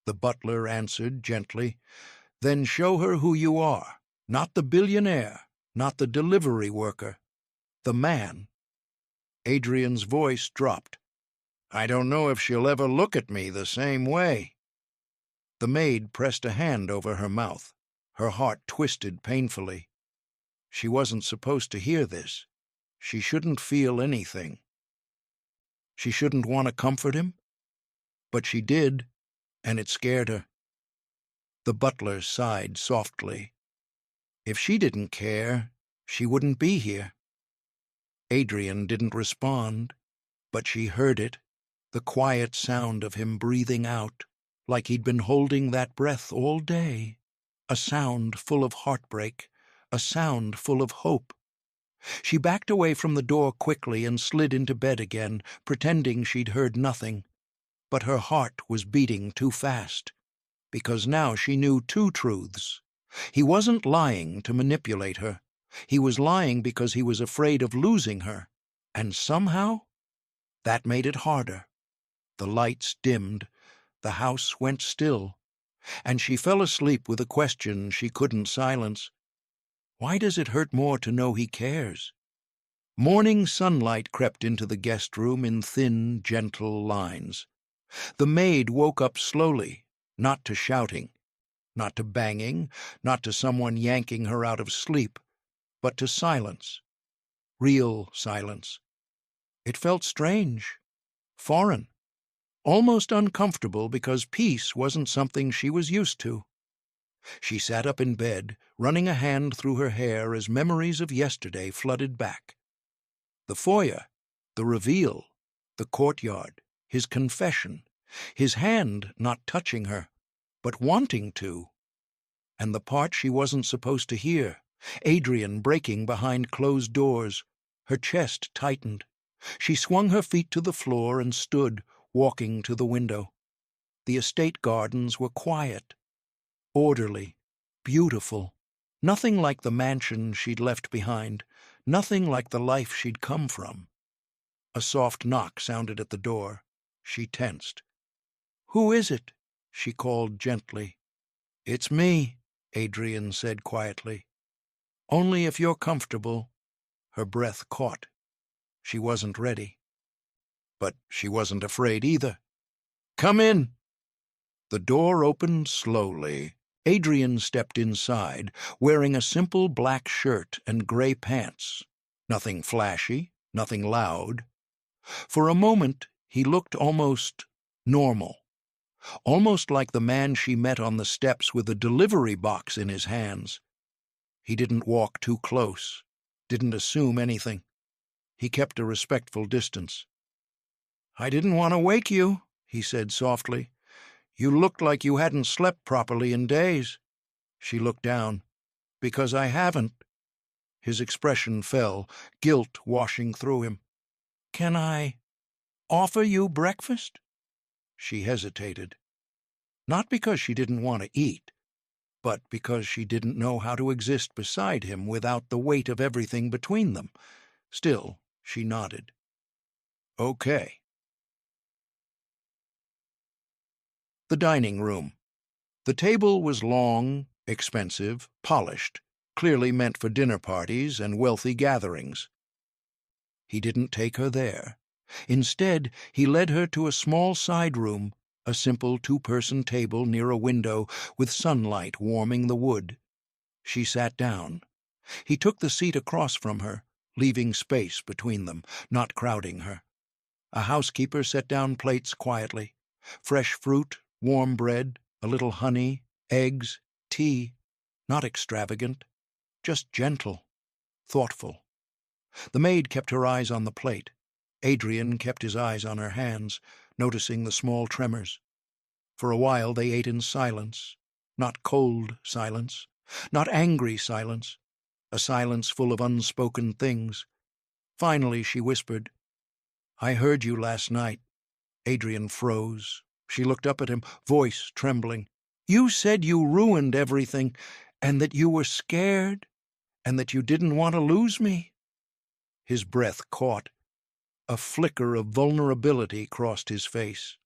[SPEAKER 1] The butler answered gently, "Then show her who you are, not the billionaire, not the delivery worker, the man." Adrian's voice dropped. "I don't know if she'll ever look at me the same way." The maid pressed a hand over her mouth. Her heart twisted painfully. She wasn't supposed to hear this. She shouldn't feel anything. She shouldn't want to comfort him. But she did, and it scared her. The butler sighed softly. If she didn't care, she wouldn't be here. Adrian didn't respond, but she heard it, the quiet sound of him breathing out, like he'd been holding that breath all day. A sound full of heartbreak, a sound full of hope. She backed away from the door quickly and slid into bed again, pretending she'd heard nothing. But her heart was beating too fast, because now she knew two truths. He wasn't lying to manipulate her. He was lying because he was afraid of losing her. And somehow, that made it harder. The lights dimmed. The house went still. And she fell asleep with a question she couldn't silence. Why does it hurt more to know he cares? Morning sunlight crept into the guest room in thin, gentle lines. The maid woke up slowly, not to shouting, not to banging, not to someone yanking her out of sleep, but to silence. Real silence. It felt strange, foreign, almost uncomfortable, because peace wasn't something she was used to. She sat up in bed, running a hand through her hair as memories of yesterday flooded back. The foyer, the reveal, the courtyard, his confession, his hand not touching her, but wanting to. And the part she wasn't supposed to hear, Adrian breaking behind closed doors. Her chest tightened. She swung her feet to the floor and stood, walking to the window. The estate gardens were quiet, orderly, beautiful. Nothing like the mansion she'd left behind, nothing like the life she'd come from. A soft knock sounded at the door. She tensed. "Who is it?" she called gently. "It's me," Adrian said quietly. "Only if you're comfortable." Her breath caught. She wasn't ready. But she wasn't afraid either. "Come in." The door opened slowly. Adrian stepped inside, wearing a simple black shirt and gray pants. Nothing flashy, nothing loud. For a moment, he looked almost normal. Almost like the man she met on the steps with a delivery box in his hands. He didn't walk too close, didn't assume anything. He kept a respectful distance. "I didn't want to wake you," he said softly. "You looked like you hadn't slept properly in days." She looked down. "Because I haven't." His expression fell, guilt washing through him. "Can I offer you breakfast?" She hesitated. Not because she didn't want to eat, but because she didn't know how to exist beside him without the weight of everything between them. Still, she nodded. "Okay." The dining room. The table was long, expensive, polished, clearly meant for dinner parties and wealthy gatherings. He didn't take her there. Instead, he led her to a small side room, a simple two-person table near a window with sunlight warming the wood. She sat down. He took the seat across from her, leaving space between them, not crowding her. A housekeeper set down plates quietly. Fresh fruit, warm bread, a little honey, eggs, tea. Not extravagant, just gentle, thoughtful. The maid kept her eyes on the plate. Adrian kept his eyes on her hands, noticing the small tremors. For a while they ate in silence, not cold silence, not angry silence, a silence full of unspoken things. Finally she whispered, "I heard you last night." Adrian froze. She looked up at him, voice trembling. "You said you ruined everything, and that you were scared, and that you didn't want to lose me." His breath caught. A flicker of vulnerability crossed his face.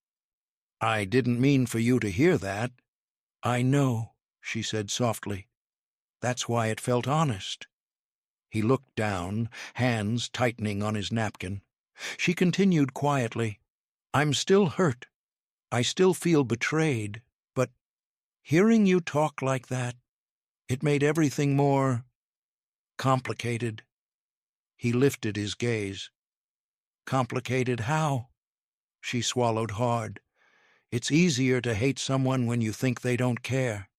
[SPEAKER 1] "I didn't mean for you to hear that." "I know," she said softly. "That's why it felt honest." He looked down, hands tightening on his napkin. She continued quietly, "I'm still hurt. I still feel betrayed, but hearing you talk like that, it made everything more complicated." He lifted his gaze. "Complicated how?" She swallowed hard. "It's easier to hate someone when you think they don't care."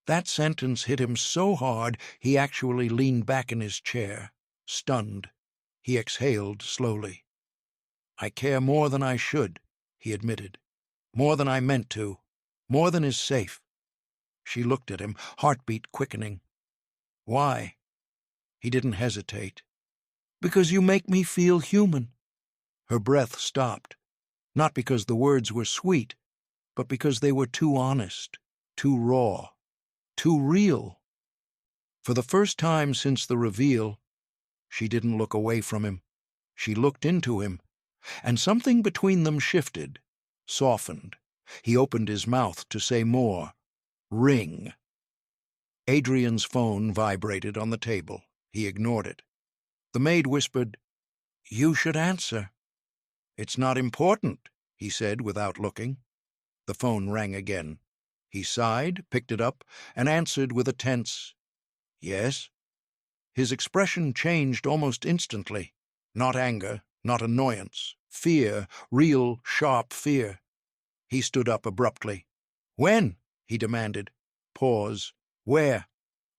[SPEAKER 1] That sentence hit him so hard he actually leaned back in his chair, stunned. He exhaled slowly. "I care more than I should," he admitted. "More than I meant to. More than is safe." She looked at him, heartbeat quickening. "Why?" He didn't hesitate. "Because you make me feel human." Her breath stopped, not because the words were sweet, but because they were too honest, too raw, too real. For the first time since the reveal, she didn't look away from him. She looked into him, and something between them shifted, softened. He opened his mouth to say more. "Ring." Adrian's phone vibrated on the table. He ignored it. The maid whispered, "You should answer." "It's not important," he said without looking. The phone rang again. He sighed, picked it up, and answered with a tense, "Yes?" His expression changed almost instantly. Not anger, not annoyance, fear, real, sharp fear. He stood up abruptly. "When?" he demanded. Pause. "Where?"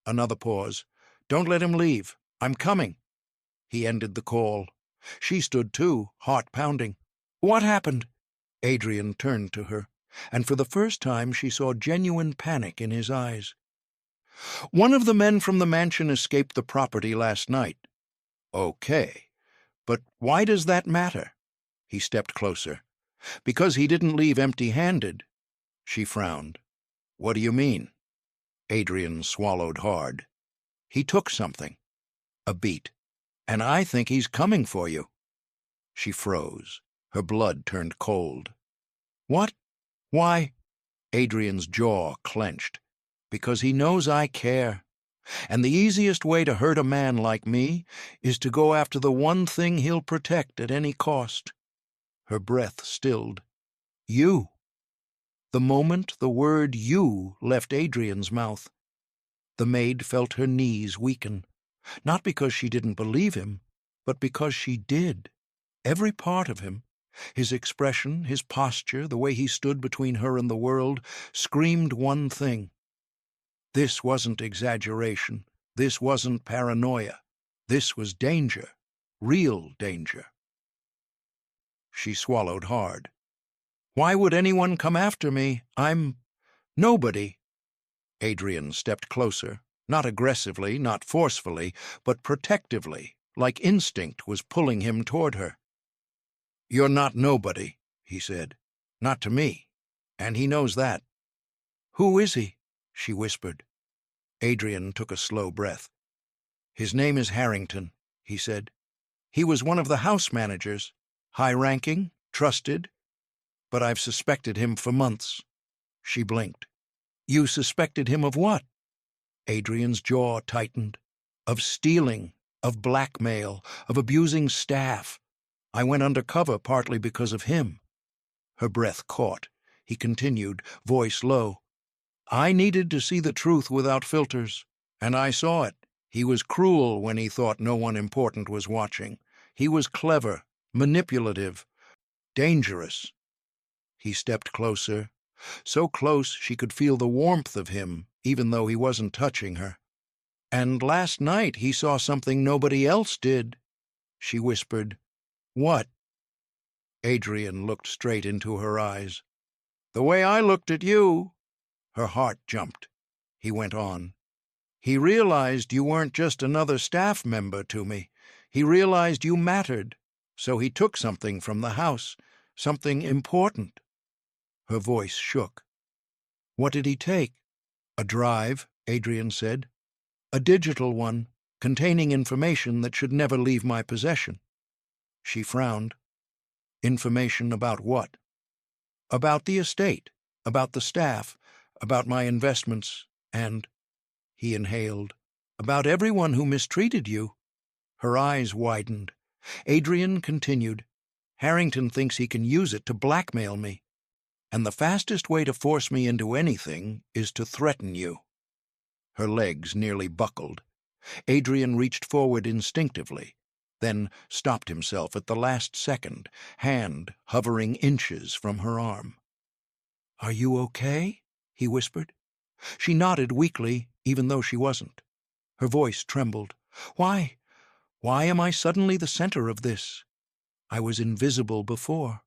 [SPEAKER 1] Another pause. "Don't let him leave. I'm coming." He ended the call. She stood too, heart pounding. "What happened?" Adrian turned to her, and for the first time she saw genuine panic in his eyes. "One of the men from the mansion escaped the property last night." "Okay. But why does that matter?" He stepped closer. "Because he didn't leave empty-handed." She frowned. "What do you mean?" Adrian swallowed hard. "He took something." A beat. "And I think he's coming for you." She froze. Her blood turned cold. "What? Why?" Adrian's jaw clenched. "Because he knows I care. And the easiest way to hurt a man like me is to go after the one thing he'll protect at any cost." Her breath stilled. "You." The moment the word "you" left Adrian's mouth, the maid felt her knees weaken, not because she didn't believe him, but because she did. Every part of him, his expression, his posture, the way he stood between her and the world, screamed one thing. This wasn't exaggeration. This wasn't paranoia. This was danger. Real danger. She swallowed hard. "Why would anyone come after me? I'm nobody." Adrian stepped closer, not aggressively, not forcefully, but protectively, like instinct was pulling him toward her. "You're not nobody," he said. "Not to me. And he knows that." "Who is he?" she whispered. Adrian took a slow breath. "His name is Harrington," he said. "He was one of the house managers, high-ranking, trusted, but I've suspected him for months." She blinked. "You suspected him of what?" Adrian's jaw tightened. "Of stealing, of blackmail, of abusing staff. I went undercover partly because of him." Her breath caught. He continued, voice low. I needed to see the truth without filters, and I saw it. He was cruel when he thought no one important was watching. He was clever, manipulative, dangerous. He stepped closer, so close she could feel the warmth of him, even though he wasn't touching her. And last night he saw something nobody else did, she whispered. What? Adrian looked straight into her eyes. The way I looked at you. Her heart jumped. He went on. He realized you weren't just another staff member to me. He realized you mattered, so he took something from the house, something important. Her voice shook. What did he take? A drive, Adrian said. A digital one, containing information that should never leave my possession. She frowned. Information about what? About the estate, about the staff, about my investments, and, he inhaled, about everyone who mistreated you. Her eyes widened. Adrian continued, Harrington thinks he can use it to blackmail me, and the fastest way to force me into anything is to threaten you. Her legs nearly buckled. Adrian reached forward instinctively, then stopped himself at the last second, hand hovering inches from her arm. Are you okay? He whispered. She nodded weakly, even though she wasn't. Her voice trembled. Why am I suddenly the center of this? I was invisible before.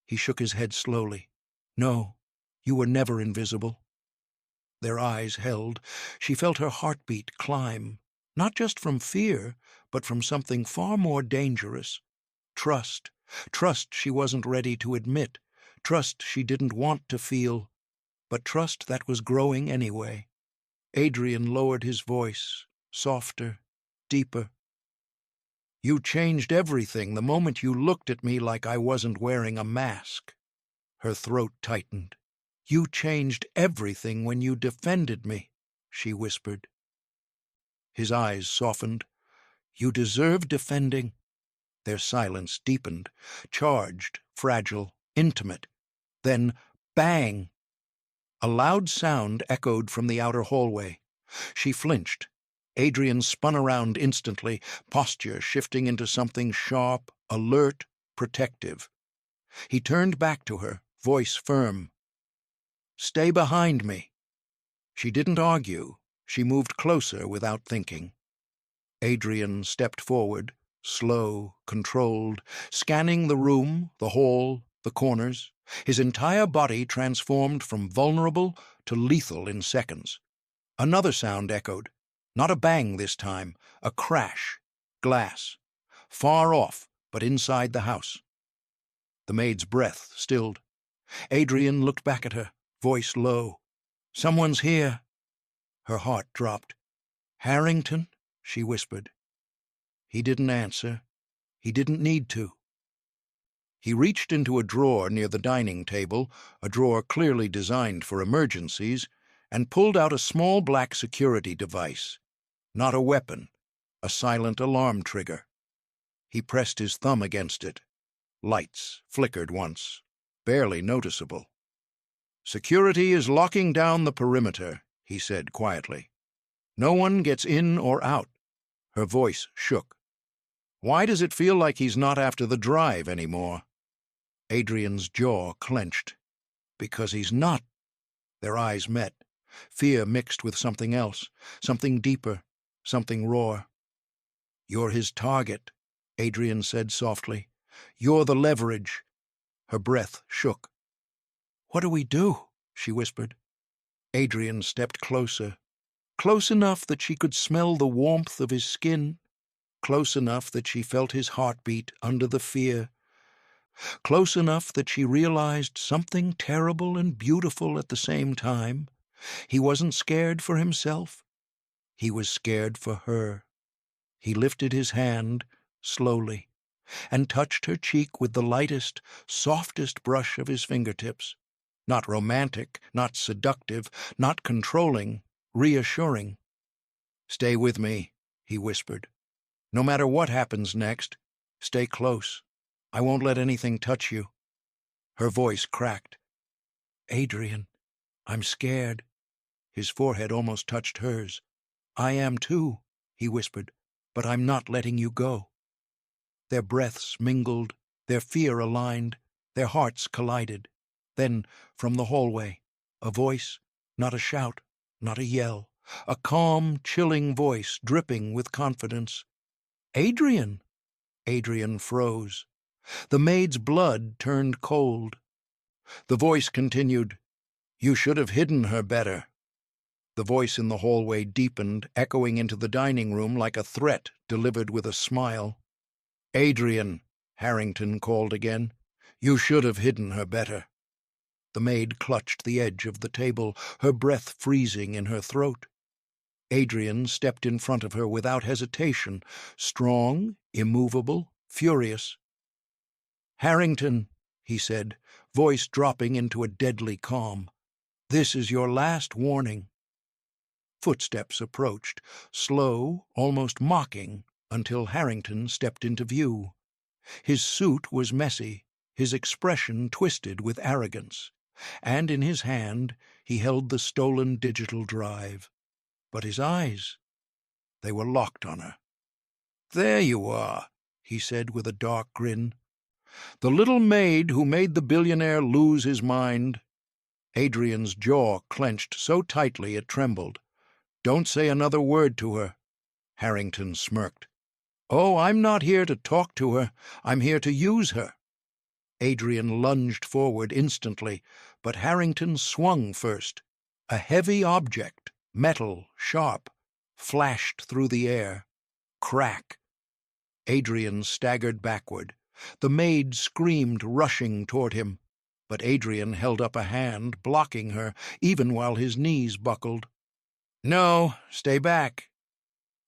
[SPEAKER 1] He shook his head slowly. No, you were never invisible. Their eyes held. She felt her heartbeat climb, not just from fear, but from something far more dangerous. Trust. Trust she wasn't ready to admit. Trust she didn't want to feel, but trust that was growing anyway. Adrian lowered his voice, softer, deeper. You changed everything the moment you looked at me like I wasn't wearing a mask. Her throat tightened. You changed everything when you defended me, she whispered. His eyes softened. You deserve defending. Their silence deepened, charged, fragile, intimate. Then, bang! A loud sound echoed from the outer hallway. She flinched. Adrian spun around instantly, posture shifting into something sharp, alert, protective. He turned back to her, voice firm. Stay behind me. She didn't argue. She moved closer without thinking. Adrian stepped forward, slow, controlled, scanning the room, the hall, the corners, his entire body transformed from vulnerable to lethal in seconds. Another sound echoed. Not a bang this time, a crash. Glass. Far off, but inside the house. The maid's breath stilled. Adrian looked back at her, voice low. Someone's here. Her heart dropped. Harrington? She whispered. He didn't answer. He didn't need to. He reached into a drawer near the dining table, a drawer clearly designed for emergencies, and pulled out a small black security device. Not a weapon, a silent alarm trigger. He pressed his thumb against it. Lights flickered once, barely noticeable. Security is locking down the perimeter, he said quietly. No one gets in or out. Her voice shook. Why does it feel like he's not after the drive anymore? Adrian's jaw clenched. Because he's not. Their eyes met. Fear mixed with something else, something deeper, something raw. You're his target, Adrian said softly. You're the leverage. Her breath shook. What do we do? She whispered. Adrian stepped closer, close enough that she could smell the warmth of his skin, close enough that she felt his heartbeat under the fear, close enough that she realized something terrible and beautiful at the same time. He wasn't scared for himself. He was scared for her. He lifted his hand, slowly, and touched her cheek with the lightest, softest brush of his fingertips. Not romantic, not seductive, not controlling, reassuring. Stay with me, he whispered. No matter what happens next, stay close. I won't let anything touch you. Her voice cracked. Adrian, I'm scared. His forehead almost touched hers. I am too, he whispered, but I'm not letting you go. Their breaths mingled, their fear aligned, their hearts collided. Then, from the hallway, a voice, not a shout, not a yell, a calm, chilling voice dripping with confidence. Adrian! Adrian froze. The maid's blood turned cold. The voice continued, You should have hidden her better. The voice in the hallway deepened, echoing into the dining room like a threat delivered with a smile. Adrian, Harrington called again, you should have hidden her better. The maid clutched the edge of the table, her breath freezing in her throat. Adrian stepped in front of her without hesitation, strong, immovable, furious. Harrington, he said, voice dropping into a deadly calm, this is your last warning. Footsteps approached, slow, almost mocking, until Harrington stepped into view. His suit was messy, his expression twisted with arrogance, and in his hand he held the stolen digital drive. But his eyes, they were locked on her. There you are, he said with a dark grin. The little maid who made the billionaire lose his mind. Adrian's jaw clenched so tightly it trembled. Don't say another word to her. Harrington smirked. Oh, I'm not here to talk to her. I'm here to use her. Adrian lunged forward instantly, but Harrington swung first. A heavy object, metal, sharp, flashed through the air. Crack. Adrian staggered backward. The maid screamed, rushing toward him. But Adrian held up a hand, blocking her, even while his knees buckled. No, stay back.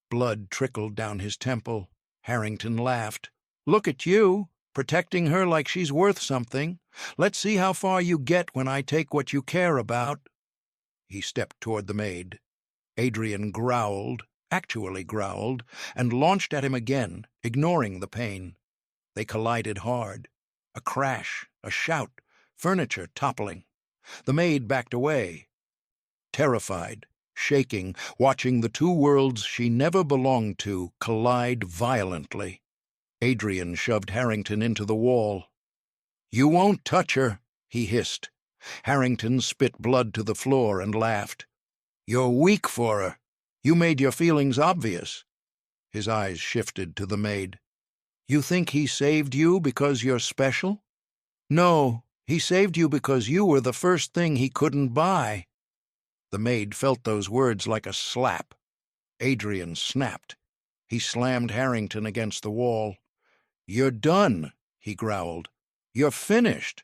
[SPEAKER 1] Blood trickled down his temple. Harrington laughed. Look at you, protecting her like she's worth something. Let's see how far you get when I take what you care about. He stepped toward the maid. Adrian growled, actually growled, and launched at him again, ignoring the pain. They collided hard. A crash, a shout, furniture toppling. The maid backed away, terrified, shaking, watching the two worlds she never belonged to collide violently. Adrian shoved Harrington into the wall. You won't touch her, he hissed. Harrington spit blood to the floor and laughed. You're weak for her. You made your feelings obvious. His eyes shifted to the maid. You think he saved you because you're special? No, he saved you because you were the first thing he couldn't buy. The maid felt those words like a slap. Adrian snapped. He slammed Harrington against the wall. You're done, he growled. You're finished.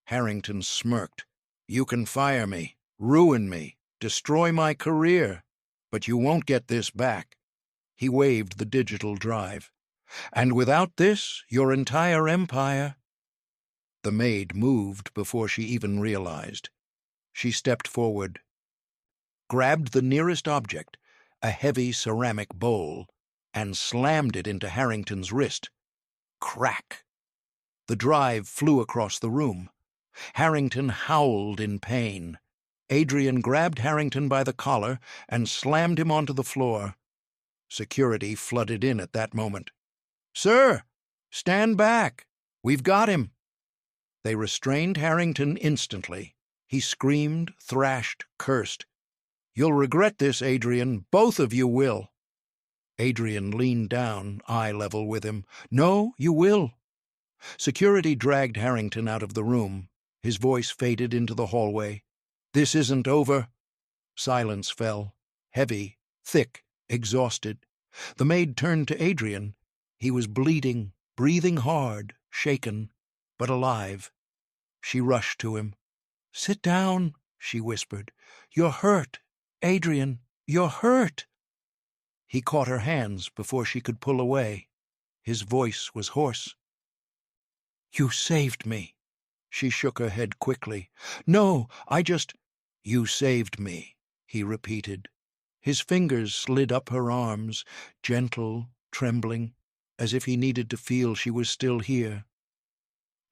[SPEAKER 1] Harrington smirked. You can fire me, ruin me, destroy my career, but you won't get this back. He waved the digital drive. And without this, your entire empire. The maid moved before she even realized. She stepped forward, grabbed the nearest object, a heavy ceramic bowl, and slammed it into Harrington's wrist. Crack! The drive flew across the room. Harrington howled in pain. Adrian grabbed Harrington by the collar and slammed him onto the floor. Security flooded in at that moment. Sir, stand back. We've got him. They restrained Harrington instantly. He screamed, thrashed, cursed. You'll regret this, Adrian. Both of you will. Adrian leaned down, eye level with him. No, you will. Security dragged Harrington out of the room. His voice faded into the hallway. This isn't over. Silence fell, heavy, thick, exhausted. The maid turned to Adrian. He was bleeding, breathing hard, shaken, but alive. She rushed to him. Sit down, she whispered. You're hurt, Adrian. You're hurt. He caught her hands before she could pull away. His voice was hoarse. You saved me. She shook her head quickly. No, You saved me, he repeated. His fingers slid up her arms, gentle, trembling, as if he needed to feel she was still here.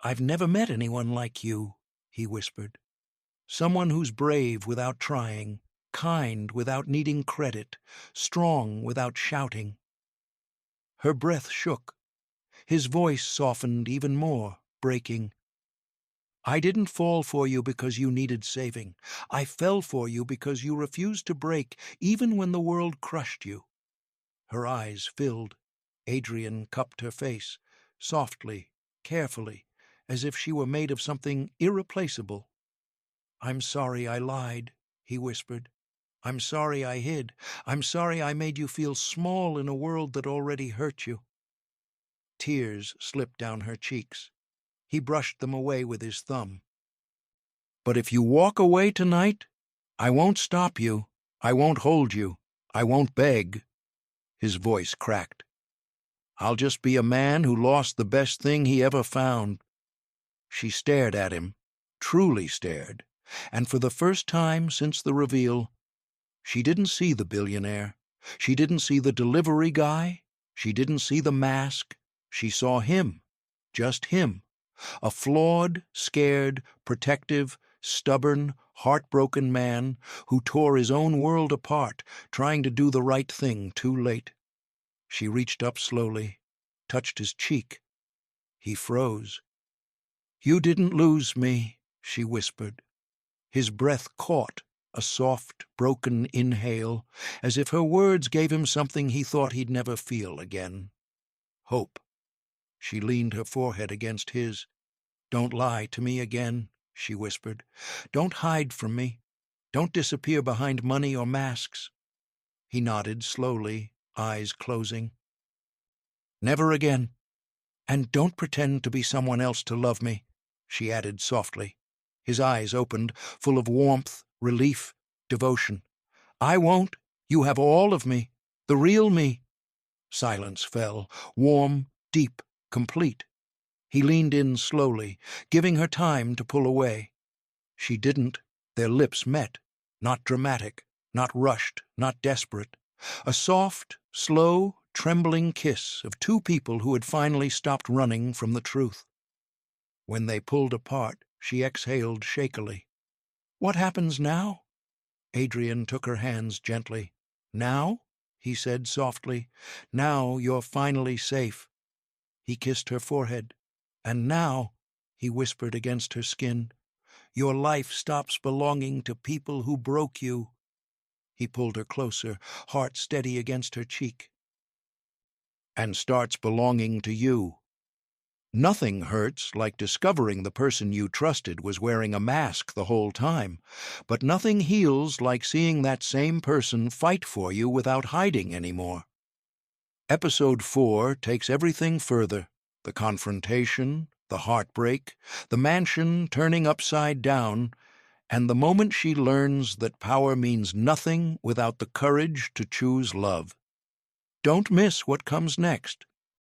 [SPEAKER 1] I've never met anyone like you, he whispered. Someone who's brave without trying, kind without needing credit, strong without shouting. Her breath shook. His voice softened even more, breaking. I didn't fall for you because you needed saving. I fell for you because you refused to break, even when the world crushed you. Her eyes filled. Adrian cupped her face, softly, carefully, as if she were made of something irreplaceable. I'm sorry I lied, he whispered. I'm sorry I hid. I'm sorry I made you feel small in a world that already hurt you. Tears slipped down her cheeks. He brushed them away with his thumb. But if you walk away tonight, I won't stop you. I won't hold you. I won't beg. His voice cracked. I'll just be a man who lost the best thing he ever found. She stared at him, truly stared, and for the first time since the reveal, she didn't see the billionaire. She didn't see the delivery guy. She didn't see the mask. She saw him, just him, a flawed, scared, protective, stubborn, heartbroken man who tore his own world apart, trying to do the right thing too late. She reached up slowly, touched his cheek. He froze. You didn't lose me, she whispered. His breath caught, a soft, broken inhale, as if her words gave him something he thought he'd never feel again. Hope. She leaned her forehead against his. Don't lie to me again, she whispered. Don't hide from me. Don't disappear behind money or masks. He nodded slowly, eyes closing. Never again. And don't pretend to be someone else to love me, she added softly. His eyes opened, full of warmth, relief, devotion. I won't. You have all of me, the real me. Silence fell, warm, deep, complete. He leaned in slowly, giving her time to pull away. She didn't. Their lips met, not dramatic, not rushed, not desperate. A soft, slow, trembling kiss of two people who had finally stopped running from the truth. When they pulled apart, she exhaled shakily. What happens now? Adrian took her hands gently. Now? He said softly. Now you're finally safe. He kissed her forehead. And now, he whispered against her skin, your life stops belonging to people who broke you. He pulled her closer, heart steady against her cheek. And starts belonging to you. Nothing hurts like discovering the person you trusted was wearing a mask the whole time, but nothing heals like seeing that same person fight for you without hiding anymore. Episode 4 takes everything further. The confrontation, the heartbreak, the mansion turning upside down, and the moment she learns that power means nothing without the courage to choose love. Don't miss what comes next.